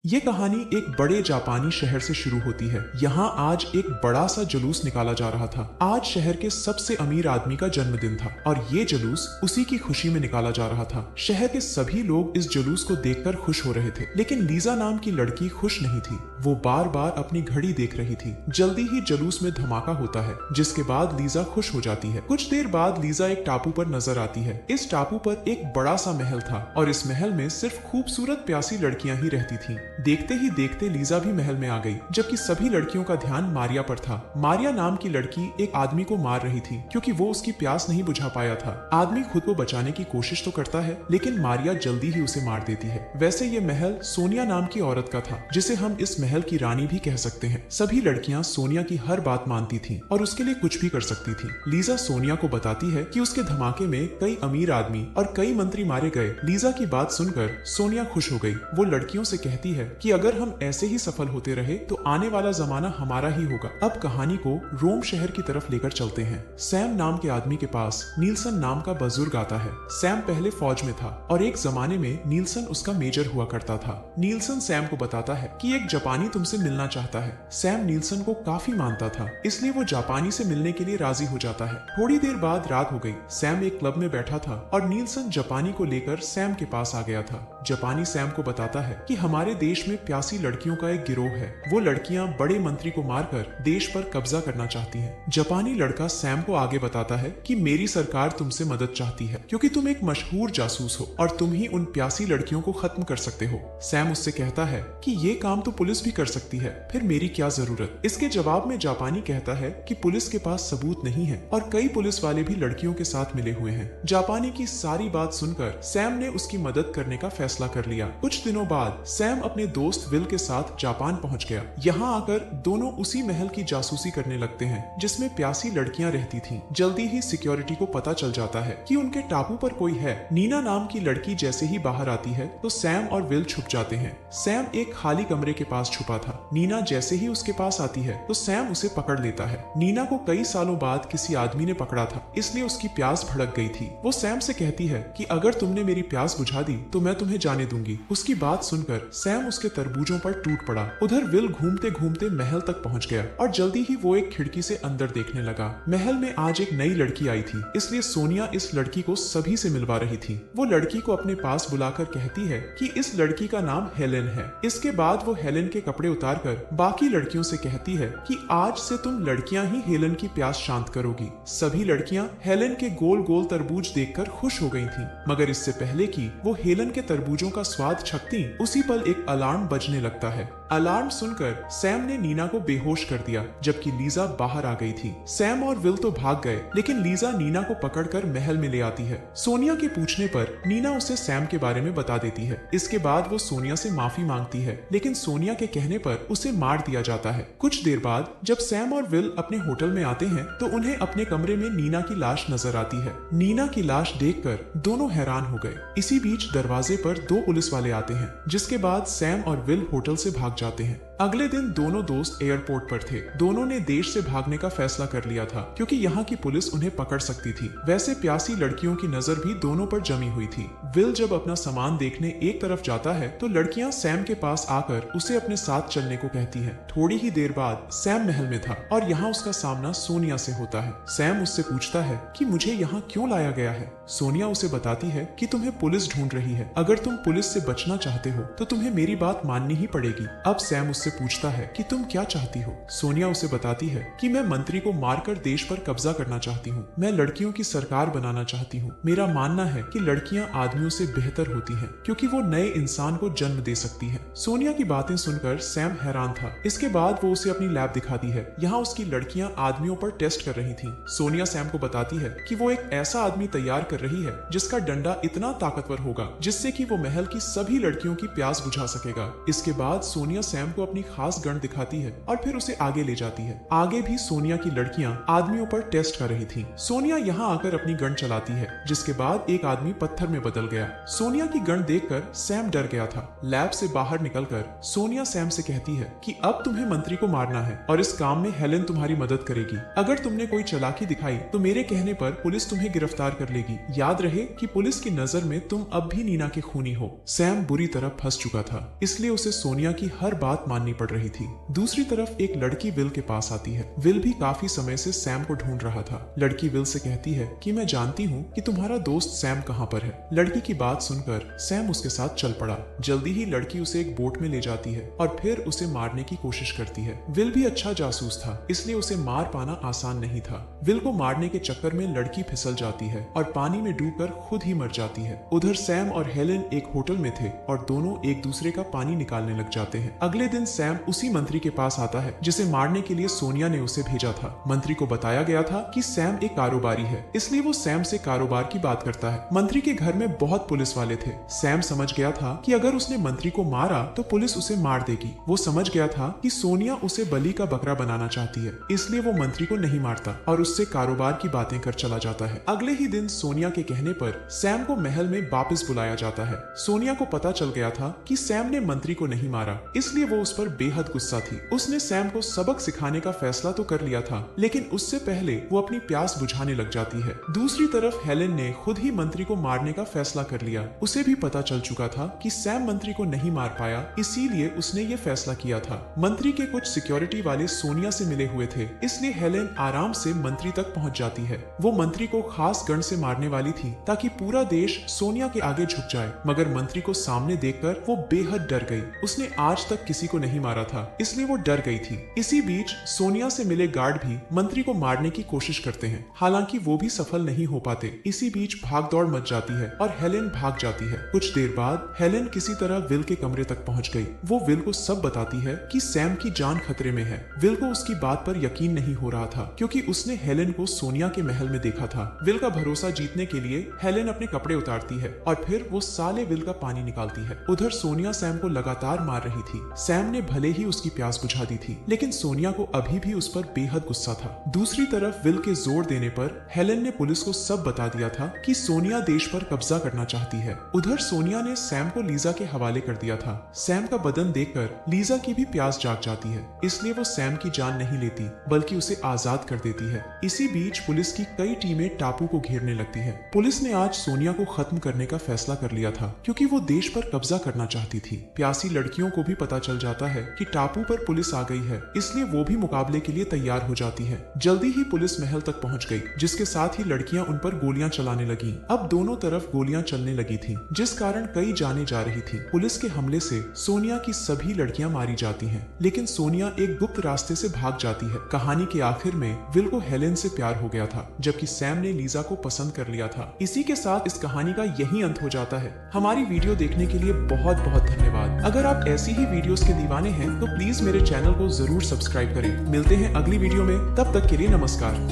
ये कहानी एक बड़े जापानी शहर से शुरू होती है। यहाँ आज एक बड़ा सा जुलूस निकाला जा रहा था। आज शहर के सबसे अमीर आदमी का जन्मदिन था और ये जुलूस उसी की खुशी में निकाला जा रहा था। शहर के सभी लोग इस जुलूस को देखकर खुश हो रहे थे, लेकिन लीजा नाम की लड़की खुश नहीं थी। वो बार बार अपनी घड़ी देख रही थी। जल्दी ही जुलूस में धमाका होता है, जिसके बाद लीजा खुश हो जाती है। कुछ देर बाद लीजा एक टापू पर नजर आती है। इस टापू पर एक बड़ा सा महल था और इस महल में सिर्फ खूबसूरत प्यासी लड़कियां ही रहती थीं। देखते ही देखते लीजा भी महल में आ गई, जबकि सभी लड़कियों का ध्यान मारिया पर था। मारिया नाम की लड़की एक आदमी को मार रही थी क्योंकि वो उसकी प्यास नहीं बुझा पाया था। आदमी खुद को बचाने की कोशिश तो करता है, लेकिन मारिया जल्दी ही उसे मार देती है। वैसे ये महल सोनिया नाम की औरत का था, जिसे हम इस महल की रानी भी कह सकते हैं। सभी लड़कियां सोनिया की हर बात मानती थीं और उसके लिए कुछ भी कर सकती थीं। लीजा सोनिया को बताती है कि उसके धमाके में कई अमीर आदमी और कई मंत्री मारे गए। लीजा की बात सुनकर सोनिया खुश हो गई। वो लड़कियों से कहती है कि अगर हम ऐसे ही सफल होते रहे तो आने वाला जमाना हमारा ही होगा। अब कहानी को रोम शहर की तरफ लेकर चलते हैं। सैम नाम के आदमी के पास नीलसन नाम का बुजुर्ग आता है। सैम पहले फौज में था और एक जमाने में नीलसन उसका मेजर हुआ करता था। नीलसन सैम को बताता है कि एक जापानी तुमसे मिलना चाहता है। सैम नीलसन को काफी मानता था, इसलिए वो जापानी से मिलने के लिए राजी हो जाता है। थोड़ी देर बाद रात हो गई। सैम एक क्लब में बैठा था और नीलसन जापानी को लेकर सैम के पास आ गया था। जापानी सैम को बताता है कि हमारे देश में प्यासी लड़कियों का एक गिरोह है। वो लड़कियां बड़े मंत्री को मारकर देश पर कब्जा करना चाहती हैं। जापानी लड़का सैम को आगे बताता है कि मेरी सरकार तुमसे मदद चाहती है क्योंकि तुम एक मशहूर जासूस हो और तुम ही उन प्यासी लड़कियों को खत्म कर सकते हो। सैम उससे कहता है कि ये काम तो पुलिस भी कर सकती है, फिर मेरी क्या जरूरत। इसके जवाब में जापानी कहता है कि पुलिस के पास सबूत नहीं है और कई पुलिस वाले भी लड़कियों के साथ मिले हुए हैं। जापानी की सारी बात सुनकर सैम ने उसकी मदद करने का फैसला कर लिया। कुछ दिनों बाद सैम अपने दोस्त विल के साथ जापान पहुंच गया। यहाँ आकर दोनों उसी महल की जासूसी करने लगते हैं जिसमें प्यासी लड़कियां रहती थीं। जल्दी ही सिक्योरिटी को पता चल जाता है कि उनके टापू पर कोई है। नीना नाम की लड़की जैसे ही बाहर आती है तो सैम और विल छुप जाते हैं। सैम एक खाली कमरे के पास छुपा था। नीना जैसे ही उसके पास आती है तो सैम उसे पकड़ लेता है। नीना को कई सालों बाद किसी आदमी ने पकड़ा था, इसलिए उसकी प्यास भड़क गई थी। वो सैम से कहती है कि अगर तुमने मेरी प्यास बुझा दी तो मैं तुम्हें जाने दूंगी। उसकी बात सुनकर सैम उसके तरबूजों पर टूट पड़ा। उधर विल घूमते घूमते महल तक पहुंच गया और जल्दी ही वो एक खिड़की से अंदर देखने लगा। महल में आज एक नई लड़की आई थी, इसलिए सोनिया इस लड़की को सभी से मिलवा रही थी। वो लड़की को अपने पास बुलाकर कहती है कि इस लड़की का नाम हेलेन है। इसके बाद वो हेलेन के कपड़े उतारकर बाकी लड़कियों से कहती है कि आज से तुम लड़कियां ही हेलेन की प्यास शांत करोगी। सभी लड़कियां हेलेन के गोल गोल तरबूज देखकर खुश हो गई थीं, मगर इससे पहले कि वो हेलेन के तरबूजों का स्वाद चखती, उसी पल एक अलार्म बजने लगता है। अलार्म सुनकर सैम ने नीना को बेहोश कर दिया, जबकि लीजा बाहर आ गई थी। सैम और विल तो भाग गए, लेकिन लीजा नीना को पकड़कर महल में ले आती है। सोनिया के पूछने पर नीना उसे सैम के बारे में बता देती है। इसके बाद वो सोनिया से माफी मांगती है, लेकिन सोनिया के कहने पर उसे मार दिया जाता है। कुछ देर बाद जब सैम और विल अपने होटल में आते हैं तो उन्हें अपने कमरे में नीना की लाश नजर आती है। नीना की लाश देखकर दोनों हैरान हो गए। इसी बीच दरवाजे पर दो पुलिस वाले आते हैं, जिसके बाद सैम और विल होटल से भाग जाते हैं। अगले दिन दोनों दोस्त एयरपोर्ट पर थे। दोनों ने देश से भागने का फैसला कर लिया था क्योंकि यहाँ की पुलिस उन्हें पकड़ सकती थी। वैसे प्यासी लड़कियों की नजर भी दोनों पर जमी हुई थी। विल जब अपना सामान देखने एक तरफ जाता है तो लड़कियां सैम के पास आकर उसे अपने साथ चलने को कहती हैं। थोड़ी ही देर बाद सैम महल में था और यहाँ उसका सामना सोनिया से होता है। सैम उससे पूछता है कि मुझे यहाँ क्यों लाया गया है। सोनिया उसे बताती है कि तुम्हें पुलिस ढूंढ रही है। अगर तुम पुलिस से बचना चाहते हो तो तुम्हें मेरी बात माननी ही पड़ेगी। अब सैम उससे पूछता है कि तुम क्या चाहती हो। सोनिया उसे बताती है कि मैं मंत्री को मारकर देश पर कब्जा करना चाहती हूँ। मैं लड़कियों की सरकार बनाना चाहती हूँ। मेरा मानना है कि लड़कियां आदमियों से बेहतर होती हैं क्योंकि वो नए इंसान को जन्म दे सकती हैं। सोनिया की बातें सुनकर सैम हैरान था। इसके बाद वो उसे अपनी लैब दिखाती है। यहाँ उसकी लड़कियां आदमियों पर टेस्ट कर रही थी। सोनिया सैम को बताती है कि वो एक ऐसा आदमी तैयार कर रही है जिसका डंडा इतना ताकतवर होगा जिससे कि वो महल की सभी लड़कियों की प्यास बुझा सकेगा। इसके बाद सोनिया सैम को अपनी खास गन दिखाती है और फिर उसे आगे ले जाती है। आगे भी सोनिया की लड़कियां आदमियों पर टेस्ट कर रही थीं। सोनिया यहाँ आकर अपनी गन चलाती है, जिसके बाद एक आदमी पत्थर में बदल गया। सोनिया की गन देखकर सैम डर गया था। लैब से बाहर निकलकर सोनिया सैम सैम से कहती है कि अब तुम्हें मंत्री को मारना है और इस काम में हेलेन तुम्हारी मदद करेगी। अगर तुमने कोई चालाकी दिखाई तो मेरे कहने पर पुलिस तुम्हें गिरफ्तार कर लेगी। याद रहे कि पुलिस की नजर में तुम अब भी नीना के खूनी हो। सैम बुरी तरह फंस चुका था, इसलिए उसे सोनिया की हर बात माननी पड़ रही थी। दूसरी तरफ एक लड़की विल के पास आती है। विल भी काफी समय से सैम को ढूंढ रहा था। लड़की विल से कहती है कि मैं जानती हूँ कि तुम्हारा दोस्त सैम कहाँ पर है। लड़की की बात सुनकर सैम उसके साथ चल पड़ा। जल्दी ही लड़की उसे एक बोट में ले जाती है और फिर उसे मारने की कोशिश करती है। विल भी अच्छा जासूस था, इसलिए उसे मार पाना आसान नहीं था। विल को मारने के चक्कर में लड़की फिसल जाती है और पानी में डूबकर खुद ही मर जाती है। उधर सैम और हेलेन एक होटल में थे और दोनों एक दूसरे का पानी निकालने लग जाते हैं। अगले दिन सैम उसी मंत्री के पास आता है जिसे मारने के लिए सोनिया ने उसे भेजा था। मंत्री को बताया गया था कि सैम एक कारोबारी है, इसलिए वो सैम से कारोबार की बात करता है। मंत्री के घर में बहुत पुलिस वाले थे। सैम समझ गया था कि अगर उसने मंत्री को मारा तो पुलिस उसे मार देगी। वो समझ गया था कि सोनिया उसे बलि का बकरा बनाना चाहती है, इसलिए वो मंत्री को नहीं मारता और उससे कारोबार की बातें कर चला जाता है। अगले ही दिन सोनिया के कहने पर सैम को महल में वापस बुलाया जाता है। सोनिया को पता चल गया था कि सैम ने मंत्री को नहीं मारा, इसलिए वो उस पर बेहद गुस्सा थी। उसने सैम को सबक सिखाने का फैसला तो कर लिया था, लेकिन उससे पहले वो अपनी प्यास बुझाने लग जाती है। दूसरी तरफ हेलेन ने खुद ही मंत्री को मारने का फैसला कर लिया। उसे भी पता चल चुका था कि सैम मंत्री को नहीं मार पाया, इसीलिए उसने ये फैसला किया था। मंत्री के कुछ सिक्योरिटी वाले सोनिया से मिले हुए थे, इसलिए हेलेन आराम से मंत्री तक पहुंच जाती है। वो मंत्री को खास गन से मारने वाली थी ताकि पूरा देश सोनिया के आगे झुक जाए, मगर मंत्री को सामने देखकर वो बेहद डर गई। उसने आज तक किसी को नहीं मारा था, इसलिए वो डर गई थी। इसी बीच सोनिया से मिले गार्ड भी मंत्री को मारने की कोशिश करते हैं, हालांकि वो भी सफल नहीं हो पाते। इसी बीच भागदौड़ मच जाती है और हेलेन भाग जाती है। कुछ देर बाद हेलेन किसी तरह विल के कमरे तक पहुंच गई। वो विल को सब बताती है कि सैम की जान खतरे में है। विल को उसकी बात पर यकीन नहीं हो रहा था, क्योंकि उसने हेलेन को सोनिया के महल में देखा था। विल का भरोसा जीतने के लिए हेलेन अपने कपड़े उतारती है और फिर वो साले विल का पानी निकालती है। उधर सोनिया सैम को लगातार मार रही थी। सैम ने भले ही उसकी प्यास बुझा दी थी, लेकिन सोनिया को अभी भी उस पर बेहद गुस्सा था। दूसरी तरफ विल के जोर देने पर हेलेन ने पुलिस को सब बता दिया था कि सोनिया देश पर कब्जा करना चाहती है। उधर सोनिया ने सैम को लीजा के हवाले कर दिया था। सैम का बदन देखकर लीजा की भी प्यास जाग जाती है, इसलिए वो सैम की जान नहीं लेती बल्कि उसे आजाद कर देती है। इसी बीच पुलिस की कई टीमें टापू को घेरने लगती है। पुलिस ने आज सोनिया को खत्म करने का फैसला कर लिया था, क्योंकि वो देश पर कब्जा करना चाहती थी। प्यासी लड़कियों को भी पता चल जाता है कि टापू पर पुलिस आ गई है, इसलिए वो भी मुकाबले के लिए तैयार हो जाती है। जल्दी ही पुलिस महल तक पहुंच गई, जिसके साथ ही लड़कियां उन पर गोलियां चलाने लगी। अब दोनों तरफ गोलियां चलने लगी थी, जिस कारण कई जाने जा रही थी। पुलिस के हमले से सोनिया की सभी लड़कियां मारी जाती हैं, लेकिन सोनिया एक गुप्त रास्ते से भाग जाती है। कहानी के आखिर में विल को हेलेन से प्यार हो गया था, जबकि सैम ने लीजा को पसंद कर लिया था। इसी के साथ इस कहानी का यही अंत हो जाता है। हमारी वीडियो देखने के लिए बहुत बहुत धन्यवाद। अगर आप ऐसी ही वीडियोस के दीवाने हैं तो प्लीज मेरे चैनल को जरूर सब्सक्राइब करें। मिलते हैं अगली वीडियो में, तब तक के लिए नमस्कार।